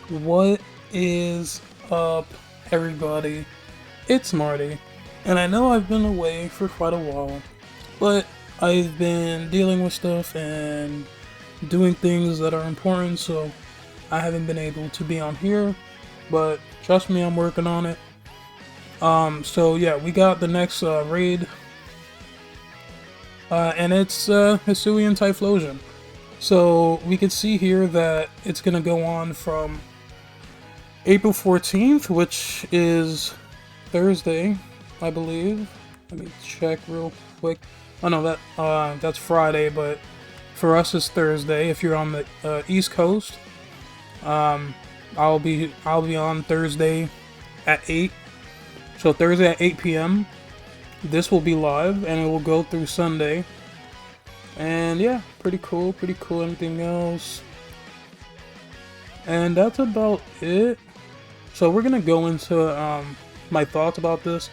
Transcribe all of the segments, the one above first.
What is up, everybody? It's Marty, and I know I've been away for quite a while, but I've been dealing with stuff and doing things that are important, so I haven't been able to be on here, but trust me, I'm working on it. So yeah, we got the next raid, and it's Hisuian Typhlosion. So we can see here that it's gonna go on from April 14th, which is Thursday, I believe. Let me check real quick. Oh no, that's Friday, but for us it's Thursday. If you're on the East Coast, I'll be on Thursday at 8. So Thursday at 8 p.m. This will be live, and it will go through Sunday. And yeah, pretty cool, pretty cool. Anything else? And that's about it. So we're gonna go into my thoughts about this.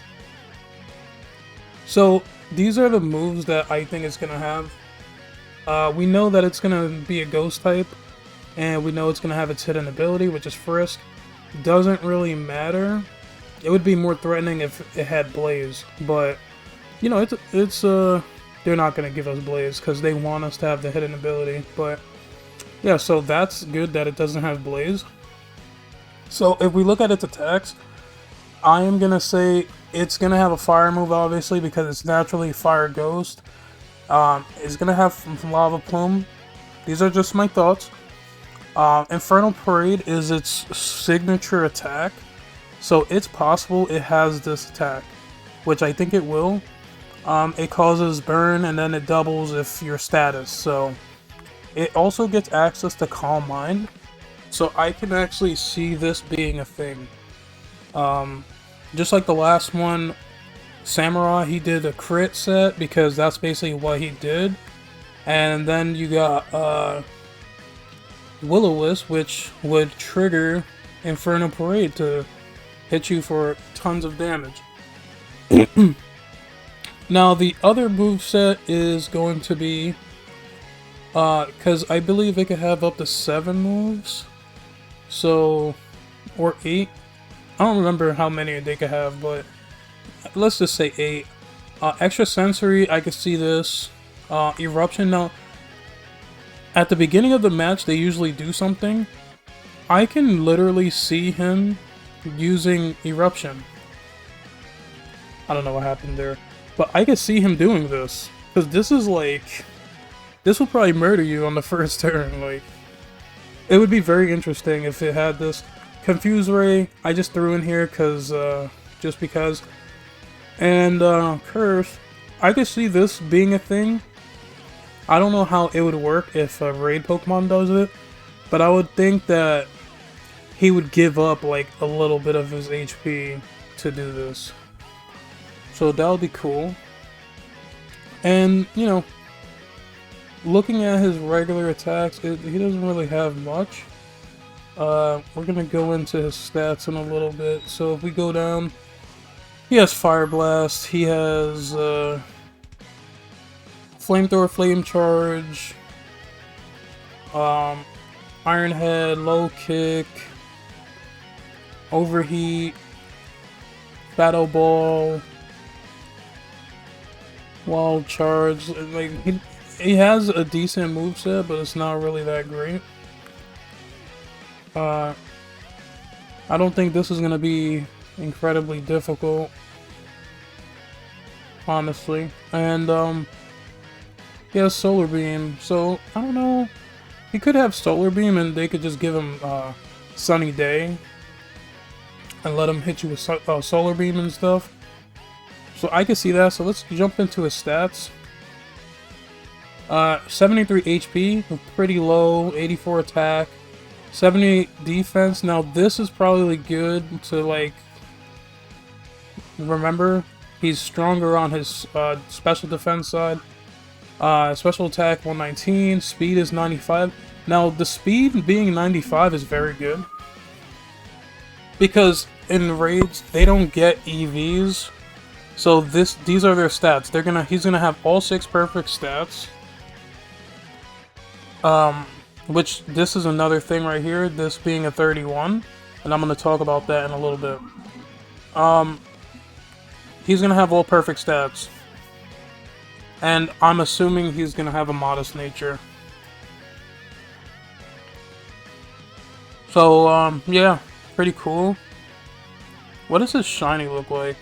So these are the moves that I think it's gonna have. We know that it's gonna be a ghost type, and we know it's gonna have its hidden ability, which is Frisk. Doesn't really matter. It would be more threatening if it had Blaze, but you know it's they're not gonna give us Blaze because they want us to have the hidden ability. But yeah, so that's good that it doesn't have Blaze. So if we look at its attacks, I am gonna say it's gonna have a fire move, obviously, because it's naturally Fire Ghost. It's gonna have Lava Plume. These are just my thoughts. Infernal Parade is its signature attack, so it's possible it has this attack, which I think it will. It causes burn and then it doubles if your status. So it also gets access to Calm Mind. So I can actually see this being a thing. Just like the last one, Samurai, he did a crit set because that's basically what he did. And then you got Will-O-Wisp, which would trigger Infernal Parade to hit you for tons of damage. Now the other moveset is going to be, because I believe it could have up to 7 moves. So, or 8. I don't remember how many they could have, but let's just say 8. Extra sensory, I could see this. Eruption. Now, at the beginning of the match, they usually do something. I can literally see him using Eruption. I don't know what happened there, but I could see him doing this because this is like, this will probably murder you on the first turn. Like, it would be very interesting if it had this. Confuse Ray, I just threw in here just because. And Curse, I could see this being a thing. I don't know how it would work if a raid Pokemon does it, but I would think that he would give up like a little bit of his HP to do this. So that would be cool. And, you know, looking at his regular attacks, he doesn't really have much. We're gonna go into his stats in a little bit. So if we go down, he has Fire Blast, he has Flamethrower, Flame Charge, Iron Head, Low Kick, Overheat, Battle Ball, Wild Charge. Like, he has a decent moveset, but it's not really that great. I don't think this is gonna be incredibly difficult, honestly. And yeah, Solar Beam. So I don't know. He could have Solar Beam, and they could just give him Sunny Day and let him hit you with Solar Beam and stuff. So I can see that. So let's jump into his stats. 73 HP, pretty low. 84 attack. 78 defense. Now this is probably good to like remember. He's stronger on his special defense side. Special attack 119. Speed is 95. Now the speed being 95 is very good because in raids they don't get EVs. So these are their stats. He's gonna have all 6 perfect stats. which this is another thing right here, this being a 31, and I'm going to talk about that in a little bit. He's going to have all perfect stats, and I'm assuming he's going to have a modest nature. So, yeah, pretty cool. What does his shiny look like?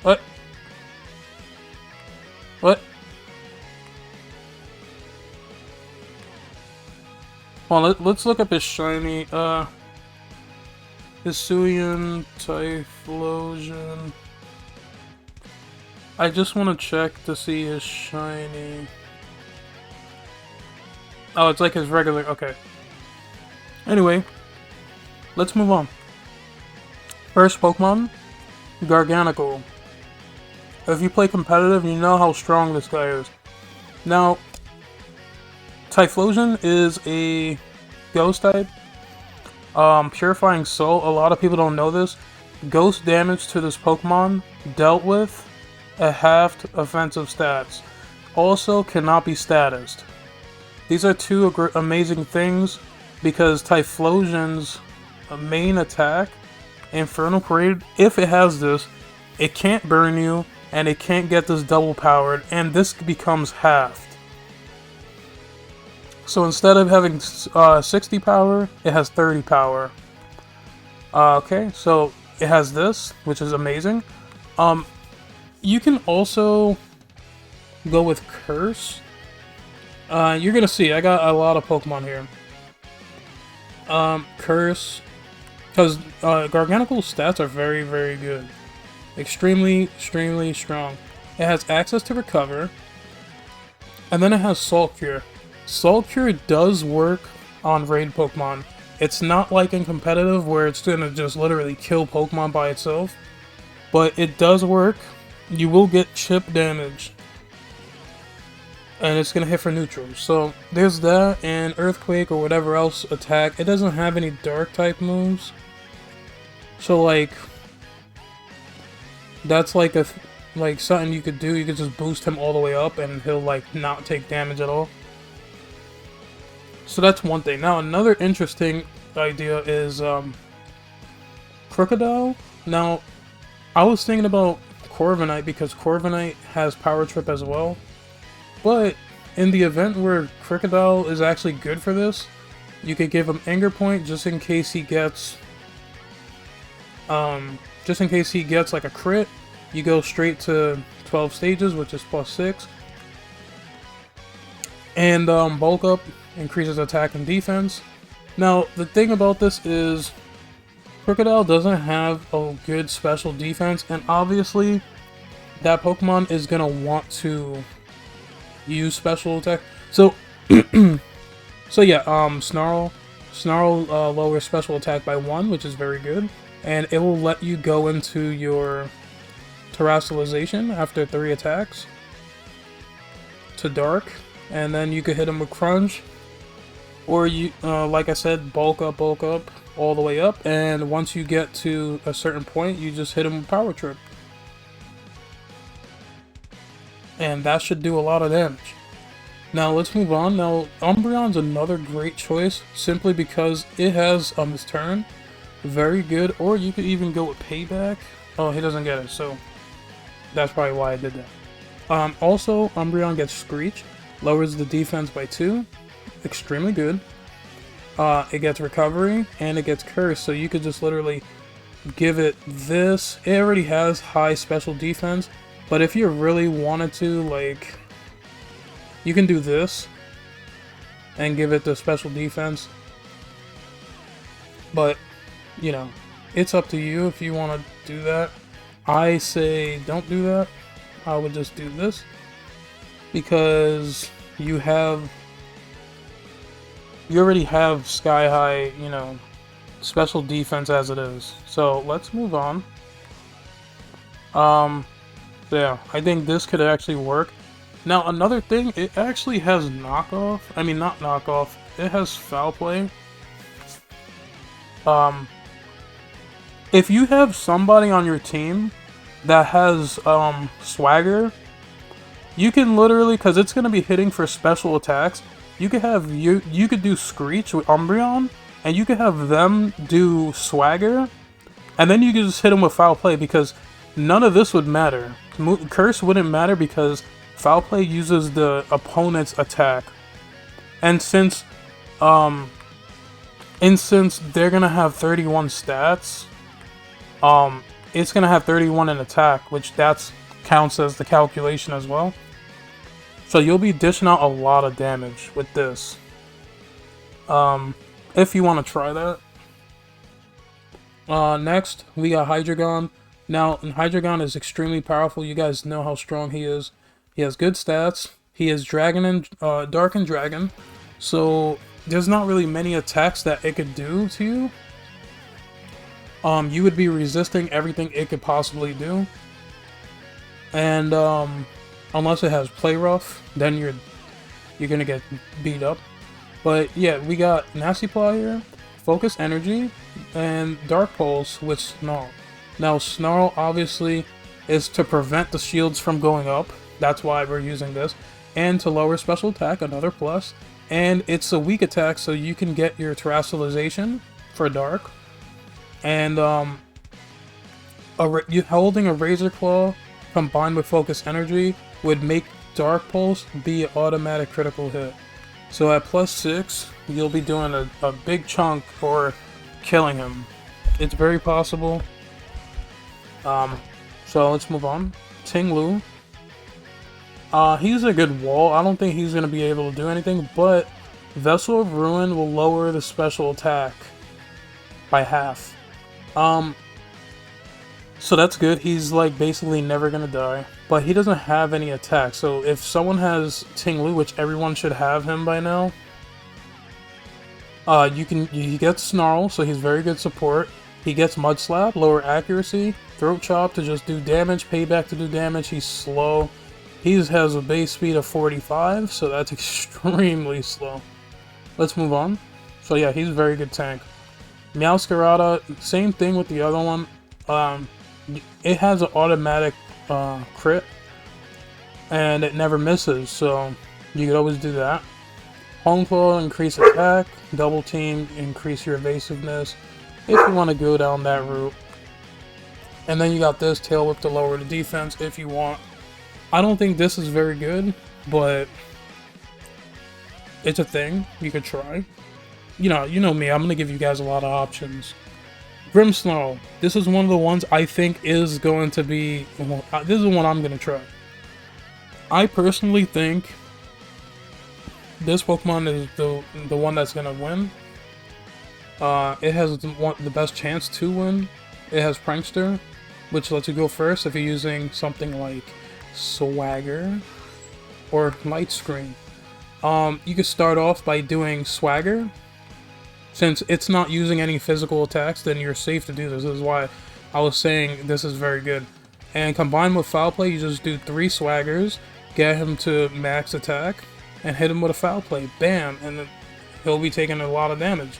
What? What? Well, let's look up his shiny, Hisuian Typhlosion. I just want to check to see his shiny. Oh, it's like his regular, okay. Anyway, let's move on. First Pokemon, Garganacl. If you play competitive, you know how strong this guy is. Now, Typhlosion is a Ghost type. Purifying Soul, a lot of people don't know this. Ghost damage to this Pokemon dealt with a halved offensive stats. Also cannot be statused. These are two amazing things because Typhlosion's main attack, Infernal Parade, if it has this, it can't burn you and it can't get this double powered, and this becomes halved. So instead of having 60 power, it has 30 power. Okay, so it has this, which is amazing. You can also go with Curse. You're gonna see, I got a lot of Pokemon here. Curse, because Garganacl's stats are very, very good. Extremely strong. It has access to Recover, and then it has Salt Cure. Salt Cure does work on raid Pokemon. It's not like in competitive where it's gonna just literally kill Pokemon by itself, but it does work. You will get chip damage, and it's gonna hit for neutral. So there's that, and Earthquake or whatever else attack. It doesn't have any Dark type moves, so like that's like something you could do. You could just boost him all the way up, and he'll like not take damage at all. So that's one thing. Now another interesting idea is Crocodile. Now I was thinking about Corviknight because Corviknight has Power Trip as well. But in the event where Crocodile is actually good for this, you could give him Anger Point just in case he gets like a crit. You go straight to 12 stages, which is +6. And Bulk Up increases attack and defense. Now, the thing about this is Crocodile doesn't have a good special defense, and obviously that Pokemon is gonna want to use special attack. So, so yeah, Snarl lowers special attack by 1, which is very good, and it will let you go into your Terastallization after 3 attacks to Dark, and then you could hit him with Crunch, or you, like I said, bulk up all the way up, and once you get to a certain point, you just hit him with Power Trip. And that should do a lot of damage. Now let's move on. Now Umbreon's another great choice simply because it has his turn. Very good. Or you could even go with Payback. Oh, he doesn't get it, so that's probably why I did that. Also, Umbreon gets Screech, lowers the defense by 2. Extremely good. It gets Recovery and it gets Curse, so you could just literally give it this. It already has high special defense. But if you really wanted to, like, you can do this and give it the special defense. But, you know, it's up to you if you want to do that. I say don't do that. I would just do this because you already have sky high, you know, special defense as it is. So let's move on. Yeah, I think this could actually work. Now, another thing, it actually has knockoff. I mean, not knockoff. It has foul play. If you have somebody on your team that has swagger, You can literally, because it's gonna be hitting for special attacks. You could have you could do Screech with Umbreon, and you could have them do Swagger, and then you could just hit them with Foul Play because none of this would matter. Curse wouldn't matter because Foul Play uses the opponent's attack, and since they're gonna have 31 stats, it's gonna have 31 in attack, which counts as the calculation as well. So you'll be dishing out a lot of damage with this. If you want to try that. Next, we got Hydreigon. Now, Hydreigon is extremely powerful. You guys know how strong he is. He has good stats. He is Dragon and Dark and Dragon. So there's not really many attacks that it could do to you. You would be resisting everything it could possibly do. And unless it has Play Rough, then you're gonna get beat up. But yeah, we got Nasty Paw here, Focus Energy, and Dark Pulse with Snarl. Now Snarl obviously is to prevent the shields from going up. That's why we're using this. And to lower special attack, another plus. And it's a weak attack, so you can get your Terastallization for Dark. And you holding a Razor Claw combined with Focus Energy would make Dark Pulse be an automatic critical hit. So at +6, you'll be doing a big chunk for killing him. It's very possible. So let's move on. Ting-Lu. He's a good wall. I don't think he's going to be able to do anything, but Vessel of Ruin will lower the special attack by half. So that's good. He's like basically never gonna die, but he doesn't have any attack. So if someone has Ting-Lu, which everyone should have him by now, he gets Snarl, so he's very good support. He gets Mud Slap, lower accuracy, Throat Chop to just do damage, Payback to do damage. He's slow. He has a base speed of 45, so that's extremely slow. Let's move on. So yeah, he's a very good tank. Meowscarada, same thing with the other one. It has an automatic crit, and it never misses, so you could always do that. Hone Claw, increase attack. Double Team, increase your evasiveness, if you want to go down that route. And then you got this, Tail Whip to lower the defense if you want. I don't think this is very good, but it's a thing you could try. You know me, I'm going to give you guys a lot of options. Grimmsnarl. This is one of the ones I think is going to be... This is the one I'm going to try. I personally think this Pokemon is the one that's going to win. It has the best chance to win. It has Prankster, which lets you go first if you're using something like Swagger or Light Screen. You could start off by doing Swagger. Since it's not using any physical attacks, then you're safe to do this. This is why I was saying this is very good. And combined with Foul Play, you just do 3 Swaggers, get him to max attack, and hit him with a Foul Play. Bam! And then he'll be taking a lot of damage.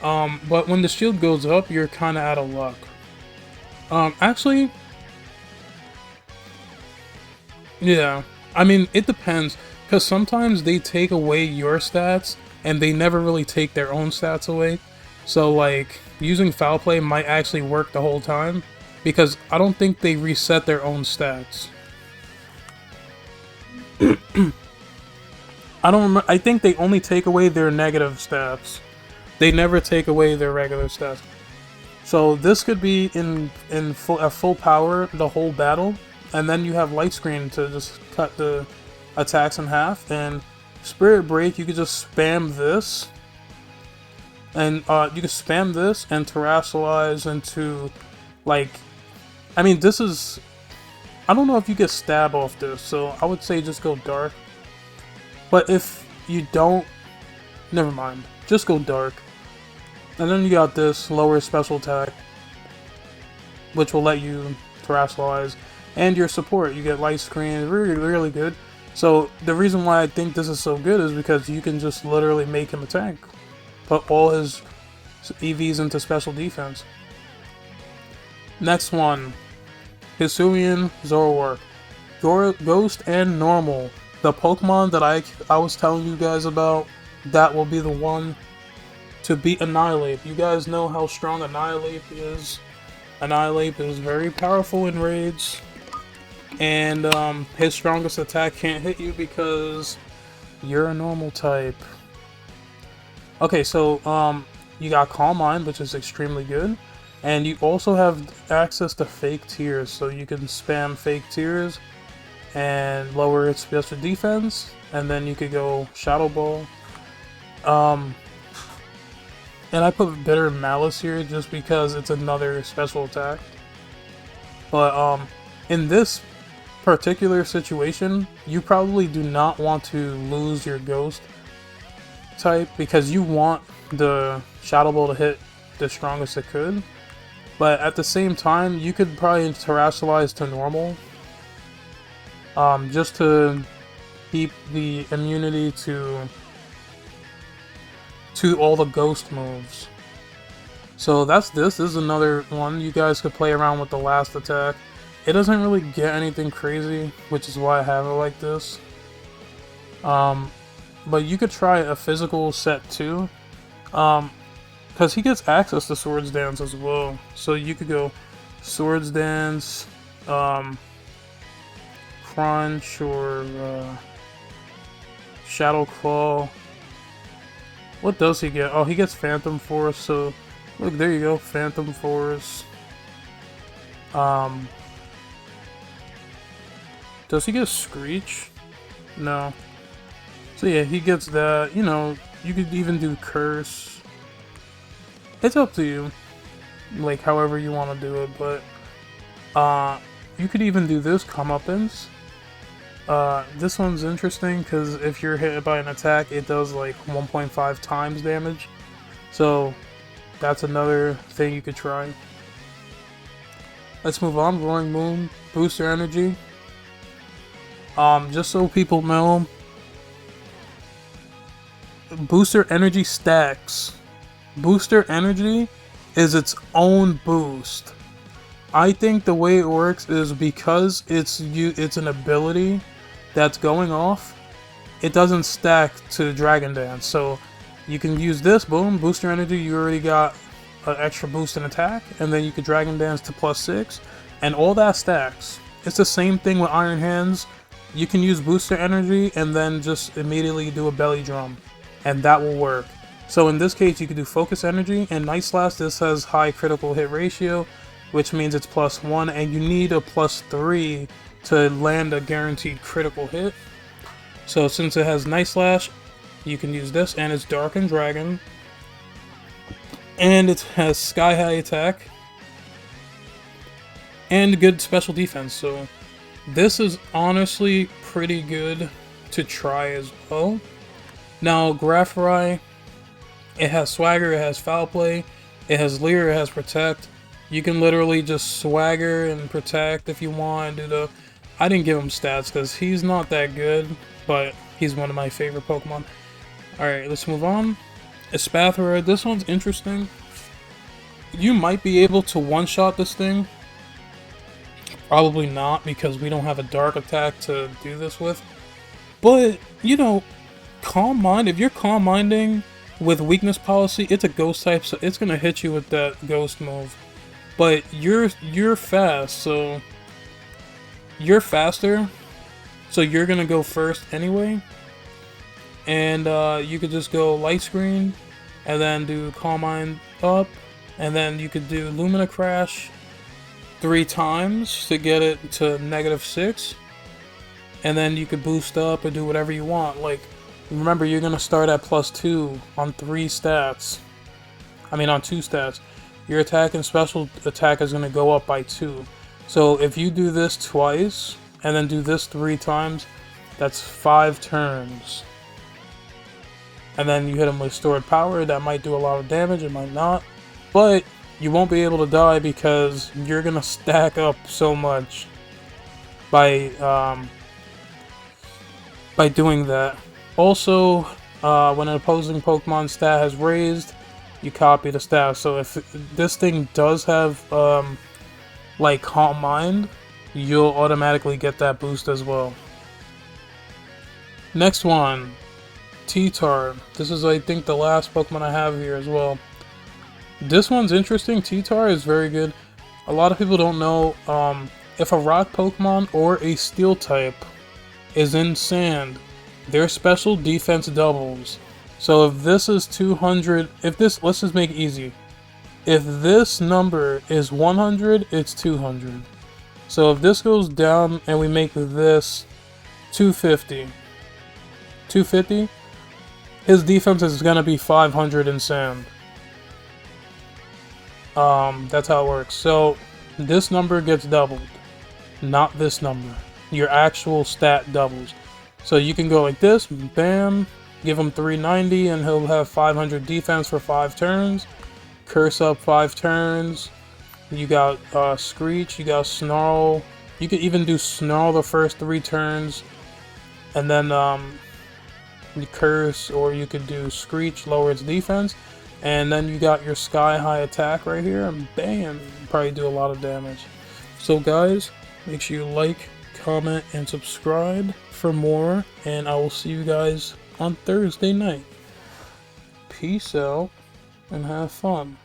But when the shield goes up, you're kind of out of luck. Actually, yeah. I mean, it depends. Because sometimes they take away your stats, and they never really take their own stats away. So, like, using Foul Play might actually work the whole time, because I don't think they reset their own stats. I think they only take away their negative stats. They never take away their regular stats. So this could be in full power the whole battle, and then you have Light Screen to just cut the attacks in half, and Spirit Break, you could just spam this, and you can spam this and Terastallize into, like, I mean, this is, I don't know if you get stab off this, so I would say just go Dark. But if you don't, never mind, just go Dark. And then you got this lower special attack, which will let you Terastallize, and your support, you get Light Screen, really, really good. So the reason why I think this is so good is because you can just literally make him a tank. Put all his EVs into special defense. Next one, Hisuian Zoroark. Ghost and Normal. The Pokemon that I was telling you guys about, that will be the one to beat Annihilate. You guys know how strong Annihilate is. Annihilate is very powerful in raids, and his strongest attack can't hit you because you're a normal type. Okay, so you got Calm Mind, which is extremely good, and you also have access to Fake Tears, so you can spam Fake Tears and lower its special defense, and then you could go Shadow Ball. And I put Bitter Malice here just because it's another special attack. But in this particular situation, you probably do not want to lose your Ghost type because you want the Shadow Ball to hit the strongest it could. But at the same time, you could probably Terrasilize to normal, just to keep the immunity to all the Ghost moves. So that's this. This is another one. You guys could play around with the last attack. It doesn't really get anything crazy, which is why I have it like this. But you could try a physical set too, because he gets access to Swords Dance as well. So you could go Swords Dance, Crunch, or Shadow Claw. What does he get? Oh, he gets Phantom Force, so look, there you go, Phantom Force. Does he get Screech? No. So yeah, he gets that. You know, you could even do Curse. It's up to you, like however you want to do it, but you could even do this Comeuppance. This one's interesting because if you're hit by an attack, it does like 1.5 times damage. So that's another thing you could try. Let's move on. Roaring Moon, Booster Energy. Just so people know, Booster Energy stacks. Booster Energy is its own boost. I think the way it works is because it's an ability that's going off, it doesn't stack to Dragon Dance. So you can use this, boom, Booster Energy, you already got an extra boost in attack, and then you can Dragon Dance to +6, and all that stacks. It's the same thing with Iron Hands. You can use Booster Energy and then just immediately do a Belly Drum, and that will work. So in this case, you could do Focus Energy, and Night Slash, this has high critical hit ratio, which means it's +1, and you need a +3 to land a guaranteed critical hit. So since it has Night Slash, you can use this, and it's Dark and Dragon, and it has Sky High attack, and good special defense. So this is honestly pretty good to try as well. Now, Grafrai, it has Swagger, it has Foul Play, it has Leer, it has Protect. You can literally just Swagger and Protect if you want. Do the... I didn't give him stats because he's not that good, but he's one of my favorite Pokemon. Alright, let's move on. Espathra, this one's interesting. You might be able to one-shot this thing. Probably not, because we don't have a Dark attack to do this with. But, you know, Calm Mind, if you're Calm Minding with Weakness Policy, it's a Ghost type, so it's going to hit you with that Ghost move. But you're fast, so you're faster, so you're gonna go first anyway. And you could just go Light Screen, and then do Calm Mind up, and then you could do Lumina Crash 3 times to get it to -6, and then you could boost up and do whatever you want. Like, remember, you're gonna start at +2 on 3 stats. I mean, on 2 stats. Your attack and special attack is going to go up by 2. So if you do this twice, and then do this 3 times, that's 5 turns. And then you hit him with Stored Power, that might do a lot of damage, it might not. But you won't be able to die because you're going to stack up so much by doing that. Also, when an opposing Pokemon stat has raised, you copy the stat. So if this thing does have like Calm Mind, you'll automatically get that boost as well. Next one, T-Tar. This is, I think, the last Pokemon I have here as well. This one's interesting. T-Tar is very good. A lot of people don't know, if a rock Pokemon or a steel type is in sand, their special defense doubles. So if this is 200, let's just make it easy. If this number is 100, it's 200. So if this goes down and we make this 250, his defense is gonna be 500 in sand. That's how it works. So this number gets doubled, not this number. Your actual stat doubles. So you can go like this, bam, give him 390 and he'll have 500 defense for 5 turns. Curse up 5 turns. You got Screech, you got Snarl. You could even do Snarl the first 3 turns. And then you Curse, or you could do Screech, lower its defense. And then you got your Sky High attack right here, and bam, you probably do a lot of damage. So guys, make sure you like, comment, and subscribe for more, and I will see you guys on Thursday night. Peace out, and have fun.